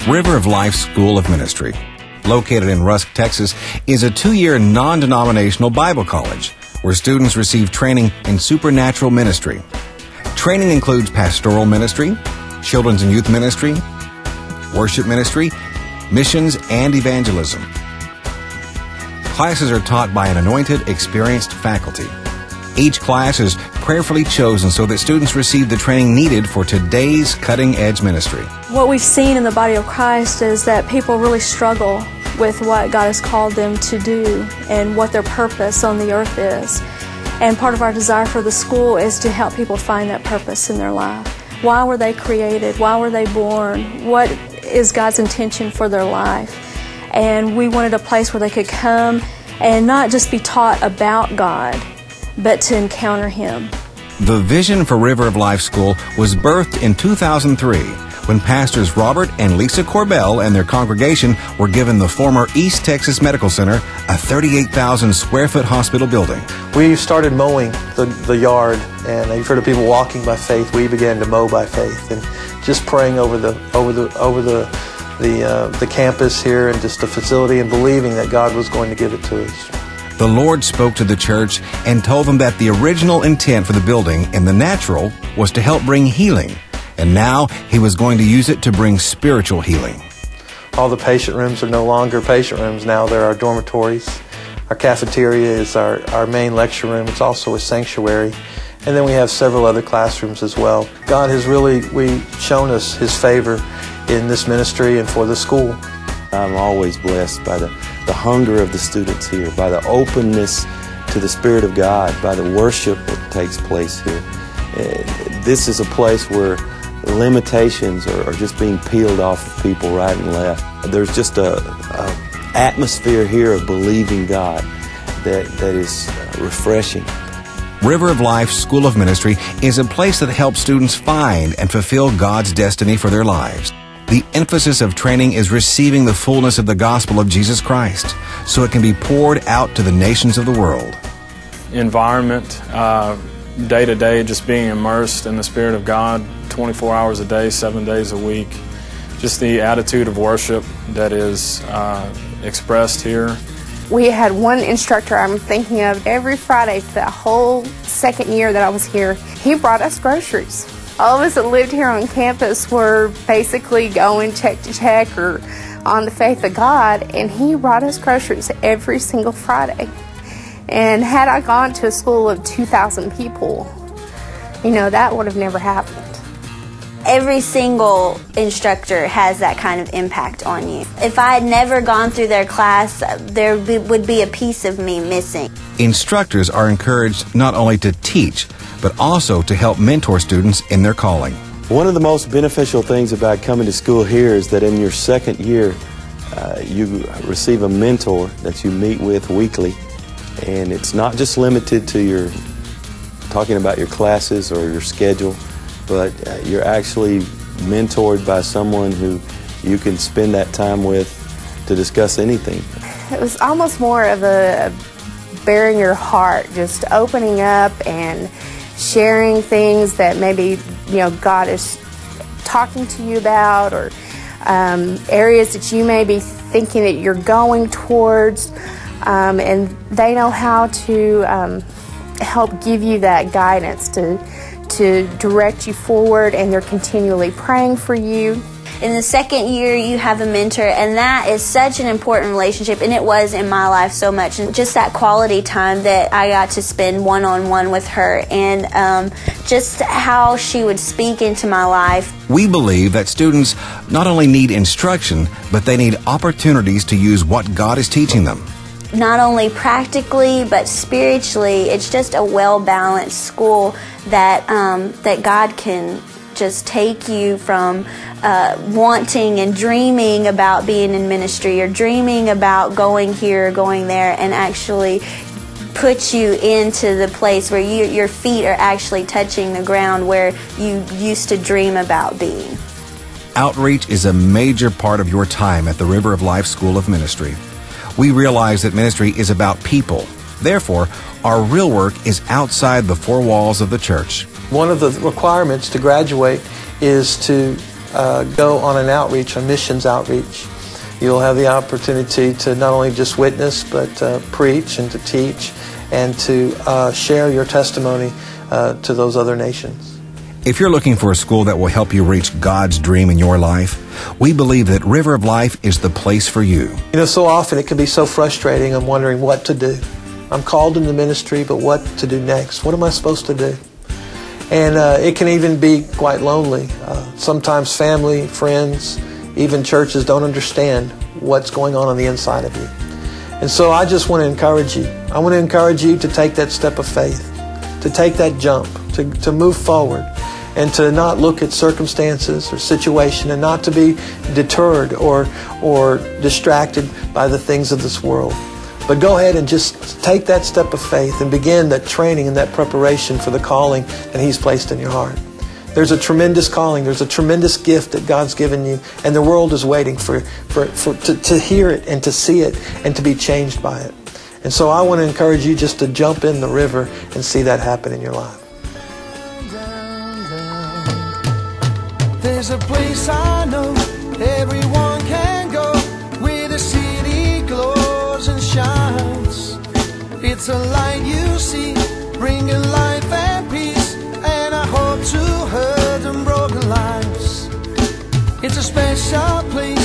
River of Life School of Ministry, located in Rusk, Texas, is a 2-year non-denominational Bible college where students receive training in supernatural ministry. Training includes pastoral ministry, children's and youth ministry, worship ministry, missions, and evangelism. Classes are taught by an anointed, experienced faculty. Each class is prayerfully chosen so that students receive the training needed for today's cutting-edge ministry. What we've seen in the body of Christ is that people really struggle with what God has called them to do and what their purpose on the earth is. And part of our desire for the school is to help people find that purpose in their life. Why were they created? Why were they born? What is God's intention for their life? And we wanted a place where they could come and not just be taught about God, but to encounter Him. The vision for River of Life School was birthed in 2003 when pastors Robert and Lisa Corbell and their congregation were given the former East Texas Medical Center, a 38,000 square foot hospital building. We started mowing the yard, and you've heard of people walking by faith. We began to mow by faith and just praying over the campus here and just the facility and believing that God was going to give it to us. The Lord spoke to the church and told them that the original intent for the building in the natural was to help bring healing, and now He was going to use it to bring spiritual healing. All the patient rooms are no longer patient rooms now. They're our dormitories. Our cafeteria is our main lecture room. It's also a sanctuary. And then we have several other classrooms as well. God has really shown us His favor in this ministry and for the school. I'm always blessed by the hunger of the students here, by the openness to the Spirit of God, by the worship that takes place here. This is a place where limitations are just being peeled off of people right and left. There's just a atmosphere here of believing God that is refreshing. River of Life School of Ministry is a place that helps students find and fulfill God's destiny for their lives. The emphasis of training is receiving the fullness of the gospel of Jesus Christ so it can be poured out to the nations of the world. Environment, day to day, just being immersed in the Spirit of God 24 hours a day, 7 days a week. Just the attitude of worship that is expressed here. We had one instructor I'm thinking of every Friday for that whole second year that I was here. He brought us groceries. All of us that lived here on campus were basically going check to check or on the faith of God, and he brought us groceries every single Friday. And had I gone to a school of 2,000 people, that would have never happened. Every single instructor has that kind of impact on you. If I had never gone through their class, there would be a piece of me missing. Instructors are encouraged not only to teach, but also to help mentor students in their calling. One of the most beneficial things about coming to school here is that in your second year, you receive a mentor that you meet with weekly. And it's not just limited to your talking about your classes or your schedule, but you're actually mentored by someone who you can spend that time with to discuss anything. It was almost more of a bearing your heart, just opening up and sharing things that maybe God is talking to you about, or areas that you may be thinking that you're going towards, and they know how to help give you that guidance to direct you forward, and they're continually praying for you. In the second year, you have a mentor, and that is such an important relationship, and it was in my life so much. And just that quality time that I got to spend one-on-one with her, and just how she would speak into my life. We believe that students not only need instruction, but they need opportunities to use what God is teaching them. Not only practically, but spiritually, it's just a well-balanced school that God can just take you from wanting and dreaming about being in ministry, or dreaming about going here or going there, and actually put you into the place where your feet are actually touching the ground where you used to dream about being. Outreach is a major part of your time at the River of Life School of Ministry. We realize that ministry is about people. Therefore, our real work is outside the four walls of the church. One of the requirements to graduate is to go on an outreach, a missions outreach. You'll have the opportunity to not only just witness, but preach and to teach and to share your testimony to those other nations. If you're looking for a school that will help you reach God's dream in your life, we believe that River of Life is the place for you. You know, so often it can be so frustrating. I'm wondering what to do. I'm called into ministry, but what to do next? What am I supposed to do? And it can even be quite lonely. Sometimes family, friends, even churches don't understand what's going on the inside of you. And so I just want to encourage you. I want to encourage you to take that step of faith, to take that jump, to move forward, and to not look at circumstances or situation, and not to be deterred or distracted by the things of this world. But go ahead and just take that step of faith and begin that training and that preparation for the calling that He's placed in your heart. There's a tremendous calling. There's a tremendous gift that God's given you, and the world is waiting to hear it and to see it and to be changed by it. And so I want to encourage you just to jump in the river and see that happen in your life. There's a place I know everyone can go, where the city glows and shines. It's a light you see, bringing life and peace, and I hope to hurt and broken lives. It's a special place